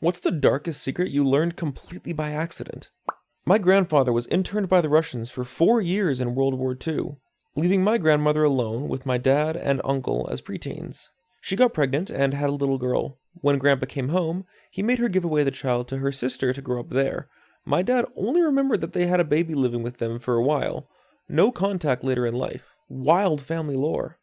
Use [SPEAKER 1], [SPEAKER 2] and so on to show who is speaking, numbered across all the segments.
[SPEAKER 1] What's the darkest secret you learned completely by accident? My grandfather was interned by the Russians for 4 years in World War II, leaving my grandmother alone with my dad and uncle as preteens. She got pregnant and had a little girl. When Grandpa came home, he made her give away the child to her sister to grow up there. My dad only remembered that they had a baby living with them for a while. No contact later in life. Wild family lore.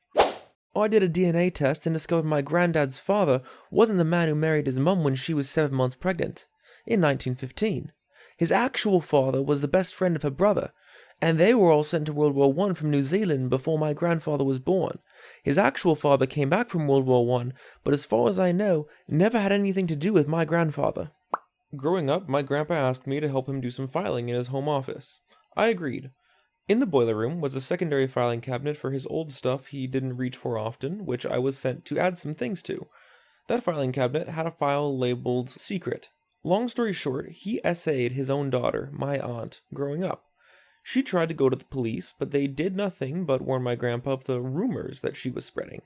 [SPEAKER 1] I did a DNA test and discovered my granddad's father wasn't the man who married his mum when she was 7 months pregnant, in 1915. His actual father was the best friend of her brother, and they were all sent to World War I from New Zealand before my grandfather was born. His actual father came back from World War I, but as far as I know, never had anything to do with my grandfather. Growing up, my grandpa asked me to help him do some filing in his home office. I agreed. In the boiler room was a secondary filing cabinet for his old stuff he didn't reach for often, which I was sent to add some things to. That filing cabinet had a file labeled Secret. Long story short, he essayed his own daughter, my aunt, growing up. She tried to go to the police, but they did nothing but warn my grandpa of the rumors that she was spreading.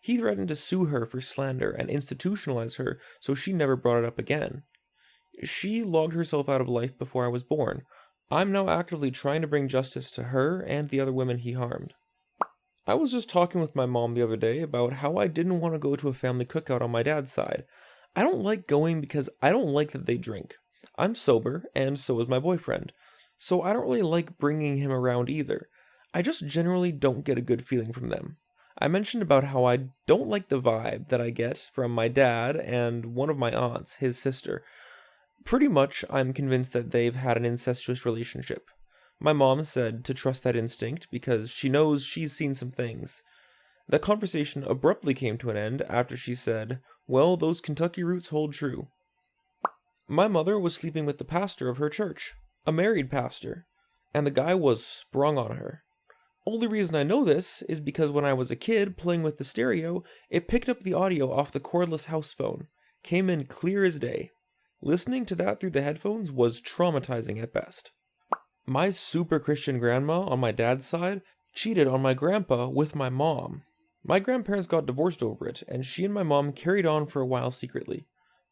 [SPEAKER 1] He threatened to sue her for slander and institutionalize her so she never brought it up again. She logged herself out of life before I was born. I'm now actively trying to bring justice to her and the other women he harmed. I was just talking with my mom the other day about how I didn't want to go to a family cookout on my dad's side. I don't like going because I don't like that they drink. I'm sober, and so is my boyfriend. So I don't really like bringing him around either. I just generally don't get a good feeling from them. I mentioned about how I don't like the vibe that I get from my dad and one of my aunts, his sister. Pretty much, I'm convinced that they've had an incestuous relationship. My mom said to trust that instinct because she knows she's seen some things. The conversation abruptly came to an end after she said, "Well, those Kentucky roots hold true." My mother was sleeping with the pastor of her church, a married pastor, and the guy was sprung on her. Only reason I know this is because when I was a kid playing with the stereo, it picked up the audio off the cordless house phone. Came in clear as day. Listening to that through the headphones was traumatizing at best. My super Christian grandma on my dad's side cheated on my grandpa with my mom. My grandparents got divorced over it, and she and my mom carried on for a while secretly.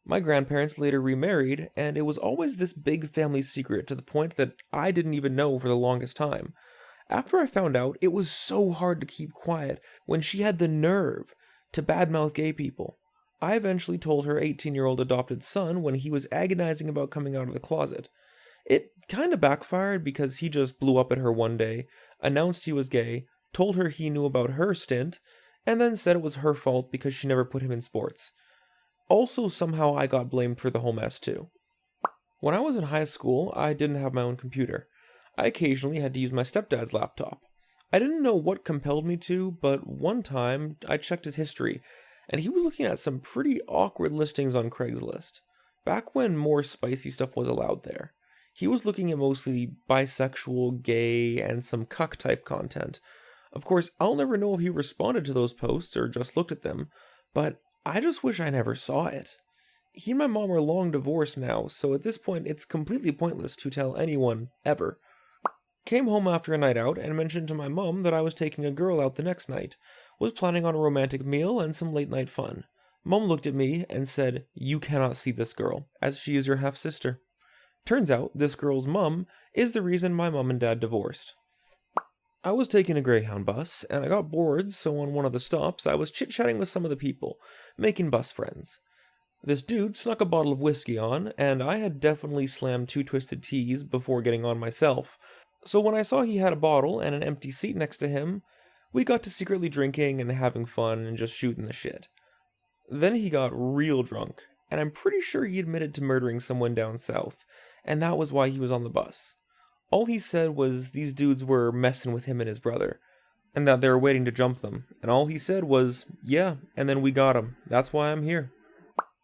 [SPEAKER 1] My grandparents later remarried, and it was always this big family secret to the point that I didn't even know for the longest time. After I found out, it was so hard to keep quiet when she had the nerve to badmouth gay people. I eventually told her 18-year-old adopted son when he was agonizing about coming out of the closet. It kinda backfired because he just blew up at her one day, announced he was gay, told her he knew about her stint, and then said it was her fault because she never put him in sports. Also, somehow I got blamed for the whole mess too. When I was in high school, I didn't have my own computer. I occasionally had to use my stepdad's laptop. I didn't know what compelled me to, but one time I checked his history, and he was looking at some pretty awkward listings on Craigslist. Back when more spicy stuff was allowed there. He was looking at mostly bisexual, gay, and some cuck-type content. Of course, I'll never know if he responded to those posts or just looked at them, but I just wish I never saw it. He and my mom are long divorced now, so at this point it's completely pointless to tell anyone, ever. Came home after a night out and mentioned to my mom that I was taking a girl out the next night. Was planning on a romantic meal and some late-night fun. Mom looked at me and said, "You cannot see this girl, as she is your half-sister." Turns out, this girl's mum is the reason my mom and dad divorced. I was taking a Greyhound bus, and I got bored, so on one of the stops, I was chit-chatting with some of the people, making bus friends. This dude snuck a bottle of whiskey on, and I had definitely slammed 2 twisted teas before getting on myself. So when I saw he had a bottle and an empty seat next to him, we got to secretly drinking and having fun and just shooting the shit. Then he got real drunk, and I'm pretty sure he admitted to murdering someone down south, and that was why he was on the bus. All he said was these dudes were messing with him and his brother, and that they were waiting to jump them, and all he said was, "Yeah, and then we got him. That's why I'm here."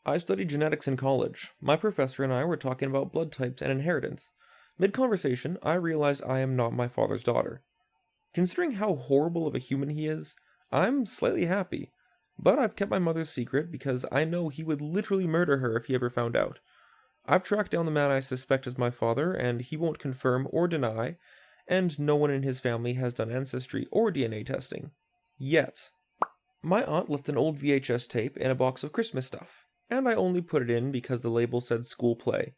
[SPEAKER 1] I studied genetics in college. My professor and I were talking about blood types and inheritance. Mid-conversation, I realized I am not my father's daughter. Considering how horrible of a human he is, I'm slightly happy. But I've kept my mother's secret because I know he would literally murder her if he ever found out. I've tracked down the man I suspect is my father, and he won't confirm or deny, and no one in his family has done ancestry or DNA testing. Yet. My aunt left an old VHS tape in a box of Christmas stuff. and I only put it in because the label said school play.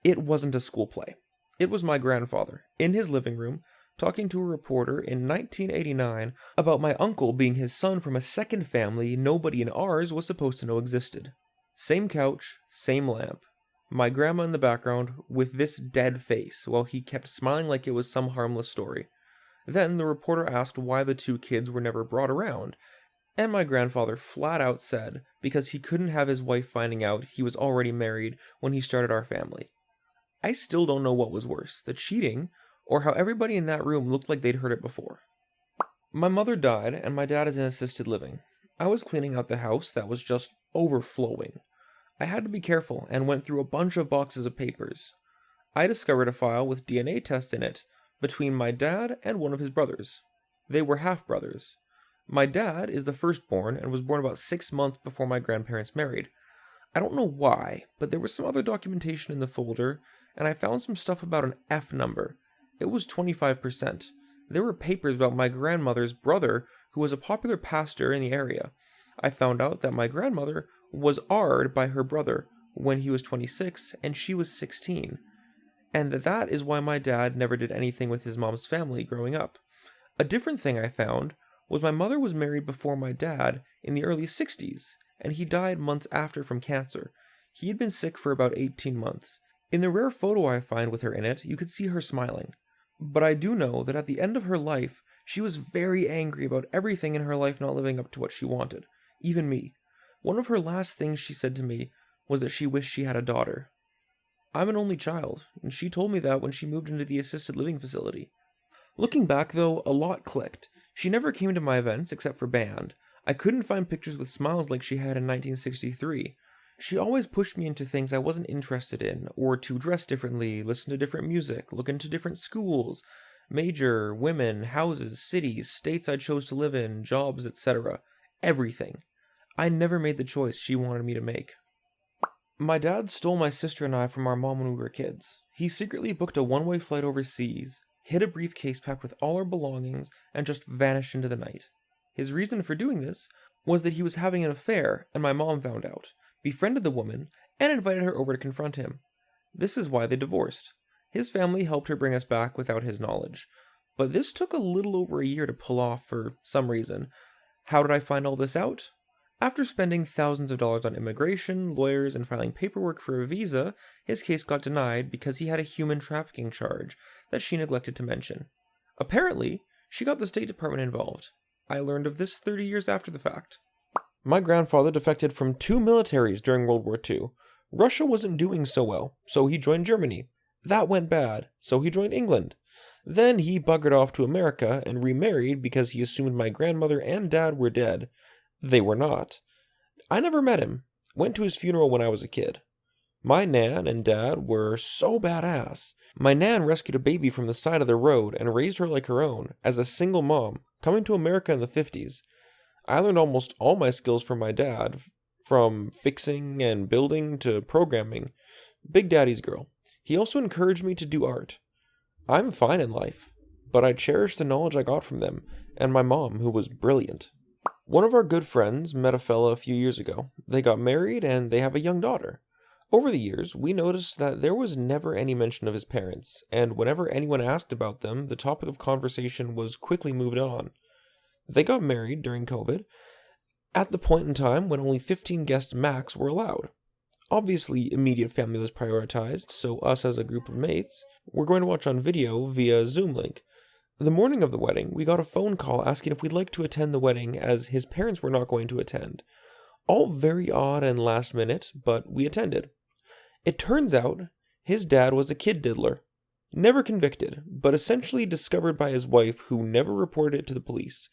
[SPEAKER 1] It wasn't a school play. It was my grandfather, in his living room, talking to a reporter in 1989 about my uncle being his son from a second family nobody in ours was supposed to know existed. Same couch, same lamp. My grandma in the background with this dead face while he kept smiling like it was some harmless story. Then the reporter asked why the two kids were never brought around, and my grandfather flat out said because he couldn't have his wife finding out he was already married when he started our family. I still don't know what was worse, the cheating or how everybody in that room looked like they'd heard it before. My mother died and my dad is in assisted living. I was cleaning out the house that was just overflowing. I had to be careful and went through a bunch of boxes of papers. I discovered a file with DNA tests in it between my dad and one of his brothers. They were half-brothers. My dad is the firstborn and was born about 6 months before my grandparents married. I don't know why, but there was some other documentation in the folder, and I found some stuff about an F number. It was 25%. There were papers about my grandmother's brother, who was a popular pastor in the area. I found out that my grandmother was R'd by her brother when he was 26 and she was 16. And that is why my dad never did anything with his mom's family growing up. A different thing I found was my mother was married before my dad in the early 60s, and he died months after from cancer. He had been sick for about 18 months. In the rare photo I find with her in it, you could see her smiling. But I do know that at the end of her life, she was very angry about everything in her life not living up to what she wanted, even me. One of her last things she said to me was that she wished she had a daughter. I'm an only child, and she told me that when she moved into the assisted living facility. Looking back though, a lot clicked. She never came to my events except for band. I couldn't find pictures with smiles like she had in 1963. She always pushed me into things I wasn't interested in, or to dress differently, listen to different music, look into different schools, major, women, houses, cities, states I chose to live in, jobs, etc. Everything. I never made the choice she wanted me to make. My dad stole my sister and I from our mom when we were kids. He secretly booked a one-way flight overseas, hid a briefcase packed with all our belongings, and just vanished into the night. His reason for doing this was that he was having an affair, and my mom found out, befriended the woman, and invited her over to confront him. This is why they divorced. His family helped her bring us back without his knowledge, but this took a little over a year to pull off for some reason. How did I find all this out? After spending thousands of dollars on immigration, lawyers, and filing paperwork for a visa, his case got denied because he had a human trafficking charge that she neglected to mention. Apparently, she got the State Department involved. I learned of this 30 years after the fact. My grandfather defected from 2 militaries during World War II. Russia wasn't doing so well, so he joined Germany. That went bad, so he joined England. Then he buggered off to America and remarried because he assumed my grandmother and dad were dead. They were not. I never met him. Went to his funeral when I was a kid. My nan and dad were so badass. My nan rescued a baby from the side of the road and raised her like her own, as a single mom, coming to America in the 50s. I learned almost all my skills from my dad, from fixing and building to programming. Big Daddy's girl. He also encouraged me to do art. I'm fine in life, but I cherish the knowledge I got from them, and my mom, who was brilliant. One of our good friends met a fella a few years ago. They got married and they have a young daughter. Over the years, we noticed that there was never any mention of his parents, and whenever anyone asked about them, the topic of conversation was quickly moved on. They got married during COVID, at the point in time when only 15 guests max were allowed. Obviously, immediate family was prioritized, so us as a group of mates were going to watch on video via Zoom link. The morning of the wedding, we got a phone call asking if we'd like to attend the wedding as his parents were not going to attend. All very odd and last minute, but we attended. It turns out his dad was a kid diddler. Never convicted, but essentially discovered by his wife who never reported it to the police.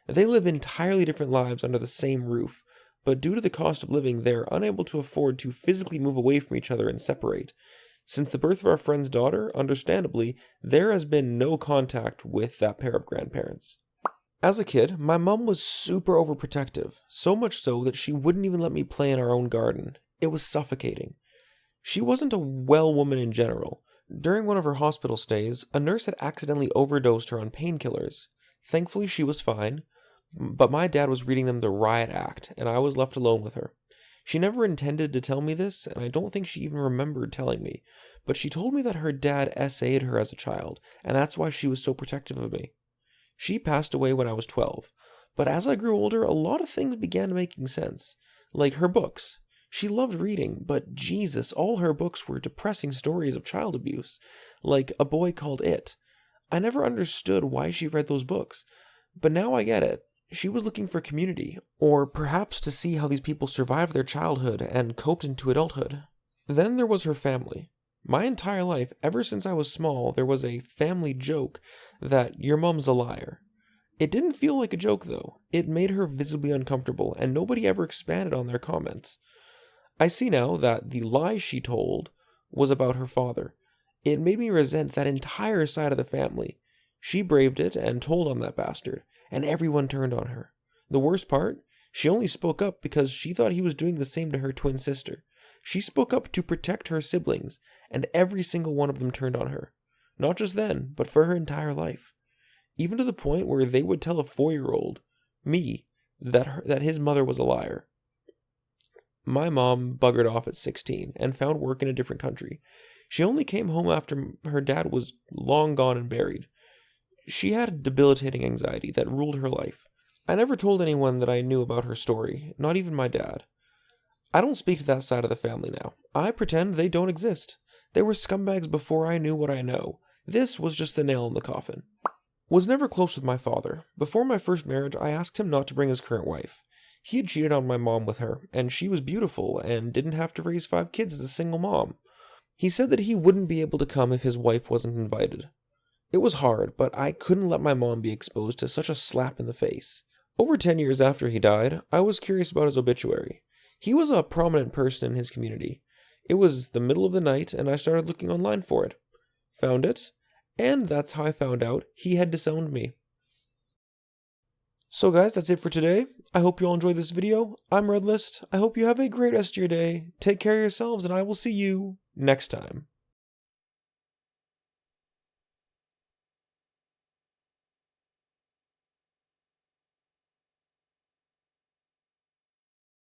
[SPEAKER 1] They live entirely different lives under the same roof, but due to the cost of living, they are unable to afford to physically move away from each other and separate. Since the birth of our friend's daughter, understandably, there has been no contact with that pair of grandparents. As a kid, my mom was super overprotective, so much so that she wouldn't even let me play in our own garden. It was suffocating. She wasn't a well woman in general. During one of her hospital stays, a nurse had accidentally overdosed her on painkillers. Thankfully, she was fine, but my dad was reading them the riot act, and I was left alone with her. She never intended to tell me this, and I don't think she even remembered telling me, but she told me that her dad SA'd her as a child, and that's why she was so protective of me. She passed away when I was 12, but as I grew older, a lot of things began making sense. Like her books. She loved reading, but Jesus, all her books were depressing stories of child abuse, like A Boy Called It. I never understood why she read those books, but now I get it. She was looking for community, or perhaps to see how these people survived their childhood and coped into adulthood. Then there was her family. My entire life, ever since I was small, there was a family joke that your mom's a liar. It didn't feel like a joke, though. It made her visibly uncomfortable, and nobody ever expanded on their comments. I see now that the lie she told was about her father. It made me resent that entire side of the family. She braved it and told on that bastard, and everyone turned on her. The worst part? She only spoke up because she thought he was doing the same to her twin sister. She spoke up to protect her siblings, and every single one of them turned on her. Not just then, but for her entire life. Even to the point where they would tell a 4-year-old, me, that his mother was a liar. My mom buggered off at 16 and found work in a different country. She only came home after her dad was long gone and buried. She had debilitating anxiety that ruled her life. I never told anyone that I knew about her story, not even my dad. I don't speak to that side of the family now. I pretend they don't exist. They were scumbags before I knew what I know. This was just the nail in the coffin. Was never close with my father. Before my first marriage, I asked him not to bring his current wife. He had cheated on my mom with her, and she was beautiful and didn't have to raise 5 kids as a single mom. He said that he wouldn't be able to come if his wife wasn't invited. It was hard, but I couldn't let my mom be exposed to such a slap in the face. Over 10 years after he died, I was curious about his obituary. He was a prominent person in his community. It was the middle of the night, and I started looking online for it. Found it, and that's how I found out he had disowned me. So guys, that's it for today. I hope you all enjoyed this video. I'm ReddList. I hope you have a great rest of your day. Take care of yourselves, and I will see you next time.